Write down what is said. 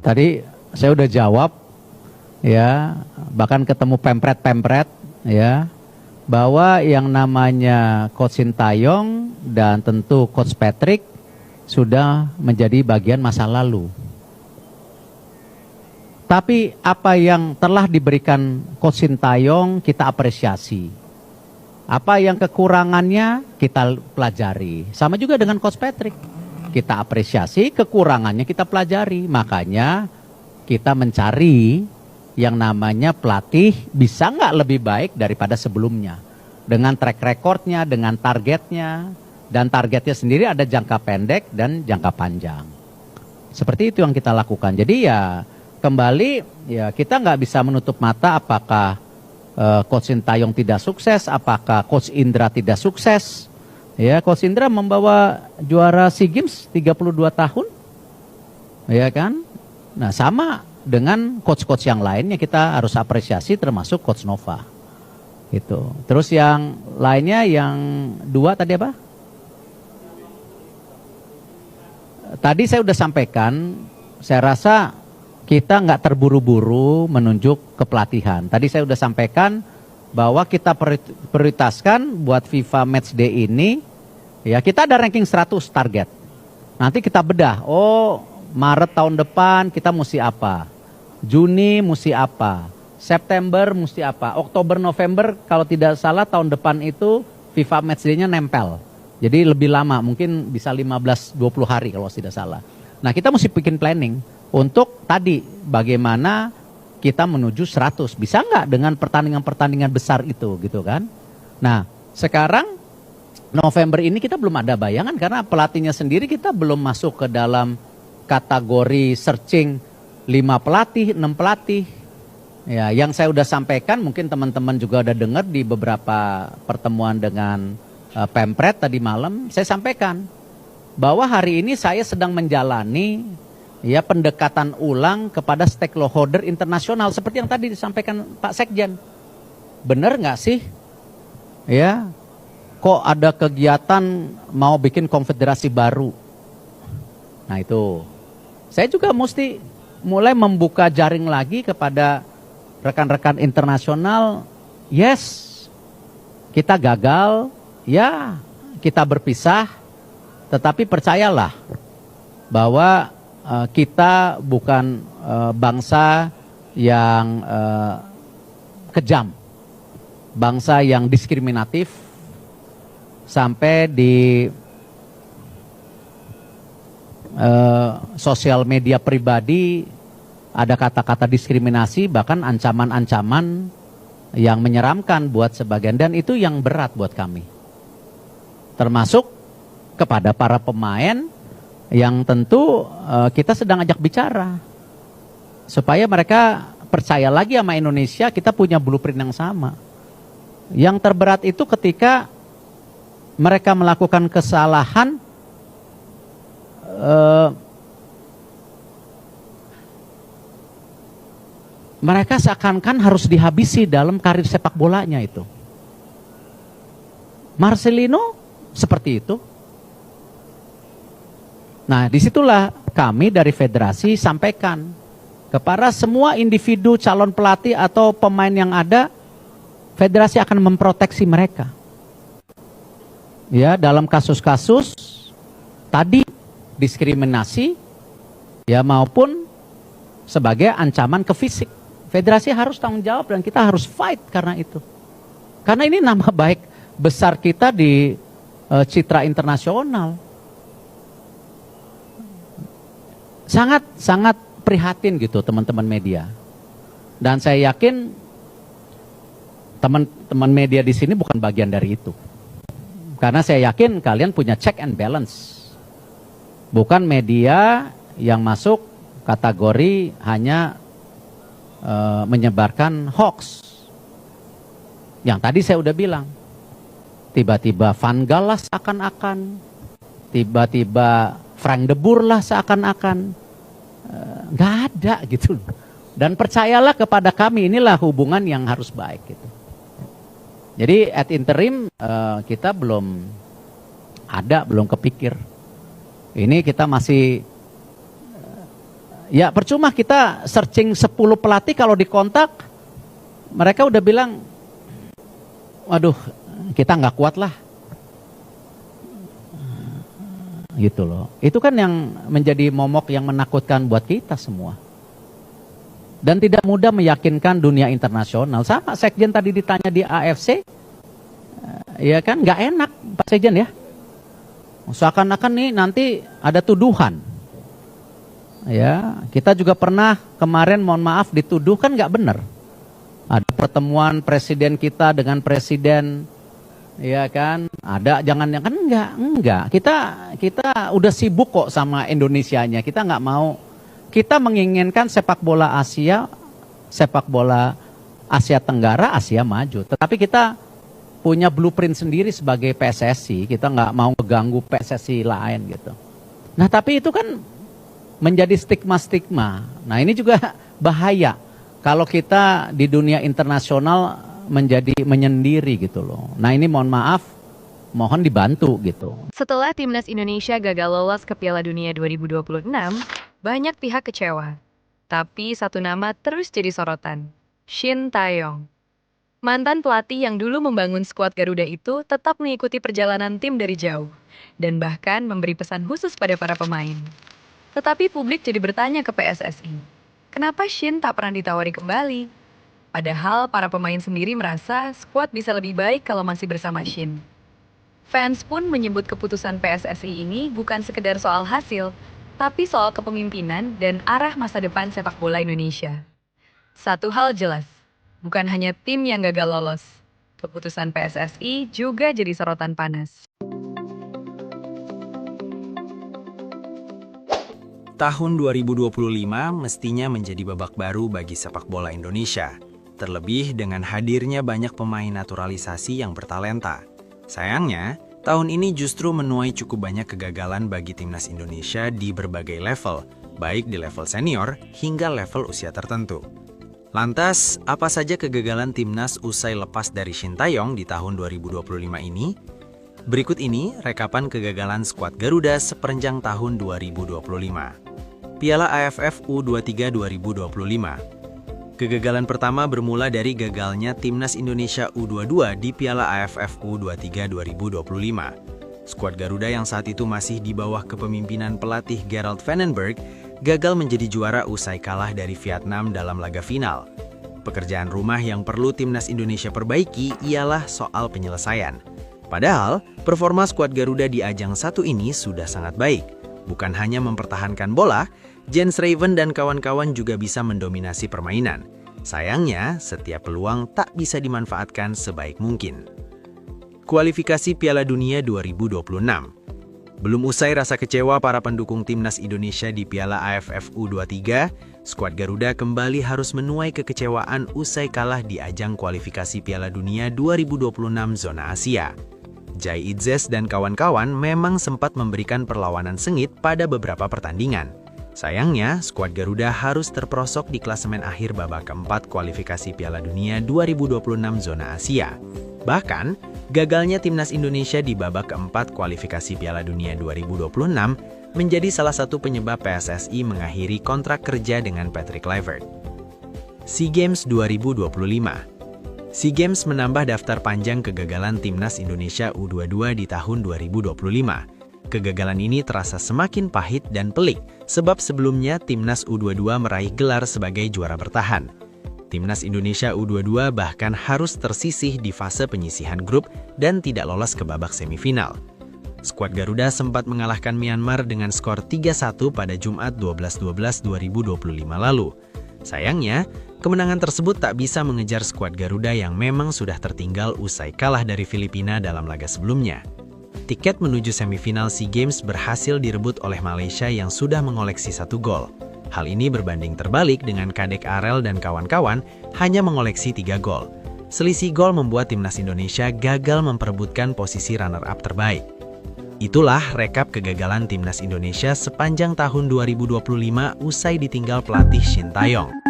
Tadi saya udah jawab, ya, bahkan ketemu pempret-pempret, ya, bahwa yang namanya Coach Sintayong dan tentu Coach Patrick sudah menjadi bagian masa lalu. Tapi apa yang telah diberikan Coach Sintayong kita apresiasi. Apa yang kekurangannya kita pelajari. Sama juga dengan Coach Patrick. Kita apresiasi, kekurangannya kita pelajari. Makanya kita mencari yang namanya pelatih bisa nggak lebih baik daripada sebelumnya. Dengan track recordnya, dengan targetnya. Dan targetnya sendiri ada jangka pendek dan jangka panjang. Seperti itu yang kita lakukan. Jadi ya kembali ya kita nggak bisa menutup mata apakah Coach Sintayong tidak sukses, apakah Coach Indra tidak sukses. Ya, Coach Indra membawa juara SEA Games 32 tahun. Ya kan? Nah, sama dengan coach-coach yang lainnya kita harus apresiasi termasuk Coach Nova. Gitu. Terus yang lainnya yang dua tadi apa? Tadi saya udah sampaikan, saya rasa kita nggak terburu-buru menunjuk kepelatihan. Tadi saya udah sampaikan bahwa kita prioritaskan buat FIFA Matchday ini, ya kita ada ranking 100 target. Nanti kita bedah, oh Maret tahun depan kita mesti apa, Juni mesti apa, September mesti apa, Oktober, November kalau tidak salah tahun depan itu FIFA Matchday-nya nempel. Jadi lebih lama, mungkin bisa 15-20 hari kalau tidak salah. Nah kita mesti bikin planning untuk tadi bagaimana kita menuju 100, bisa nggak dengan pertandingan-pertandingan besar itu gitu kan. Nah sekarang November ini kita belum ada bayangan karena pelatihnya sendiri kita belum masuk ke dalam kategori searching 5 pelatih, 6 pelatih. Ya, yang saya udah sampaikan mungkin teman-teman juga udah dengar di beberapa pertemuan dengan Pempret tadi malam, saya sampaikan bahwa hari ini saya sedang menjalani ya pendekatan ulang kepada stakeholder internasional seperti yang tadi disampaikan Pak Sekjen. Benar nggak sih? Ya, kok ada kegiatan mau bikin konfederasi baru? Nah itu, saya juga mesti mulai membuka jaring lagi kepada rekan-rekan internasional. Yes, kita gagal, ya kita berpisah, tetapi percayalah bahwa kita bukan bangsa yang kejam, bangsa yang diskriminatif sampai di sosial media pribadi ada kata-kata diskriminasi, bahkan ancaman-ancaman yang menyeramkan buat sebagian, dan itu yang berat buat kami, termasuk kepada para pemain yang tentu kita sedang ajak bicara supaya mereka percaya lagi sama Indonesia, kita punya blueprint yang sama. Yang terberat itu ketika mereka melakukan kesalahan mereka seakan-akan harus dihabisi dalam karir sepak bolanya itu. Marcelino seperti itu. Nah, disitulah kami dari federasi sampaikan kepada semua individu calon pelatih atau pemain yang ada, federasi akan memproteksi mereka. Ya, dalam kasus-kasus tadi diskriminasi, ya maupun sebagai ancaman ke fisik. Federasi harus tanggung jawab dan kita harus fight karena itu. Karena ini nama baik besar kita di citra internasional. Sangat prihatin gitu teman-teman media. Dan saya yakin teman-teman media di sini bukan bagian dari itu. Karena saya yakin kalian punya check and balance. Bukan media yang masuk kategori hanya menyebarkan hoax. Yang tadi saya udah bilang, tiba-tiba Van Gaal lah seakan-akan, tiba-tiba Frank de Boer lah seakan-akan, nggak ada gitu. Dan percayalah kepada kami, inilah hubungan yang harus baik gitu. Jadi at interim kita belum ada, belum kepikir. Ini kita masih Ya percuma kita searching 10 pelatih, kalau dikontak mereka udah bilang, waduh kita nggak kuat lah. Gitu loh. Itu kan yang menjadi momok yang menakutkan buat kita semua. Dan tidak mudah meyakinkan dunia internasional. Sama Sekjen tadi ditanya di AFC, ya kan nggak enak Pak Sekjen ya. Seakan-akan nih nanti ada tuduhan. Ya, kita juga pernah kemarin mohon maaf dituduh kan nggak benar. Ada pertemuan presiden kita dengan presiden, ya kan, ada jangan kan enggak. Kita udah sibuk kok sama Indonesianya. Kita nggak mau. Kita menginginkan sepak bola Asia Tenggara, Asia maju. Tetapi kita punya blueprint sendiri sebagai PSSI. Kita nggak mau mengganggu PSSI lain gitu. Nah tapi itu kan menjadi stigma-stigma. Nah ini juga bahaya kalau kita di dunia internasional menjadi menyendiri gitu loh. Nah ini mohon maaf, mohon dibantu gitu. Setelah timnas Indonesia gagal lolos ke Piala Dunia 2026, banyak pihak kecewa. Tapi satu nama terus jadi sorotan, Shin Tae-yong. Mantan pelatih yang dulu membangun skuad Garuda itu tetap mengikuti perjalanan tim dari jauh, dan bahkan memberi pesan khusus pada para pemain. Tetapi publik jadi bertanya ke PSSI, kenapa Shin tak pernah ditawari kembali? Padahal para pemain sendiri merasa skuad bisa lebih baik kalau masih bersama Shin. Fans pun menyebut keputusan PSSI ini bukan sekedar soal hasil, tapi soal kepemimpinan dan arah masa depan sepak bola Indonesia. Satu hal jelas, bukan hanya tim yang gagal lolos, keputusan PSSI juga jadi sorotan panas. Tahun 2025 mestinya menjadi babak baru bagi sepak bola Indonesia, terlebih dengan hadirnya banyak pemain naturalisasi yang bertalenta. Sayangnya, tahun ini justru menuai cukup banyak kegagalan bagi timnas Indonesia di berbagai level, baik di level senior hingga level usia tertentu. Lantas, apa saja kegagalan timnas usai lepas dari Shin Tae-yong di tahun 2025 ini? Berikut ini rekapan kegagalan skuad Garuda sepanjang tahun 2025. Piala AFF U23 2025. Kegagalan pertama bermula dari gagalnya timnas Indonesia U22 di Piala AFF U23 2025. Skuad Garuda yang saat itu masih di bawah kepemimpinan pelatih Gerald Vandenberg gagal menjadi juara usai kalah dari Vietnam dalam laga final. Pekerjaan rumah yang perlu timnas Indonesia perbaiki ialah soal penyelesaian. Padahal, performa skuad Garuda di ajang satu ini sudah sangat baik. Bukan hanya mempertahankan bola, Jens Raven dan kawan-kawan juga bisa mendominasi permainan. Sayangnya, setiap peluang tak bisa dimanfaatkan sebaik mungkin. Kualifikasi Piala Dunia 2026. Belum usai rasa kecewa para pendukung timnas Indonesia di Piala AFF U23, skuad Garuda kembali harus menuai kekecewaan usai kalah di ajang kualifikasi Piala Dunia 2026 zona Asia. Jai Itzes dan kawan-kawan memang sempat memberikan perlawanan sengit pada beberapa pertandingan. Sayangnya, skuad Garuda harus terperosok di klasemen akhir babak keempat kualifikasi Piala Dunia 2026 zona Asia. Bahkan, gagalnya timnas Indonesia di babak keempat kualifikasi Piala Dunia 2026 menjadi salah satu penyebab PSSI mengakhiri kontrak kerja dengan Patrick Kluivert. SEA Games 2025. SEA Games menambah daftar panjang kegagalan timnas Indonesia U22 di tahun 2025. Kegagalan ini terasa semakin pahit dan pelik, sebab sebelumnya timnas U22 meraih gelar sebagai juara bertahan. Timnas Indonesia U22 bahkan harus tersisih di fase penyisihan grup dan tidak lolos ke babak semifinal. Skuad Garuda sempat mengalahkan Myanmar dengan skor 3-1 pada Jumat 12/12/2025 lalu. Sayangnya, kemenangan tersebut tak bisa mengejar skuad Garuda yang memang sudah tertinggal usai kalah dari Filipina dalam laga sebelumnya. Tiket menuju semifinal SEA Games berhasil direbut oleh Malaysia yang sudah mengoleksi 1 gol. Hal ini berbanding terbalik dengan Kadek Arel dan kawan-kawan hanya mengoleksi 3 gol. Selisih gol membuat timnas Indonesia gagal memperebutkan posisi runner-up terbaik. Itulah rekap kegagalan timnas Indonesia sepanjang tahun 2025 usai ditinggal pelatih Shin Tae-yong.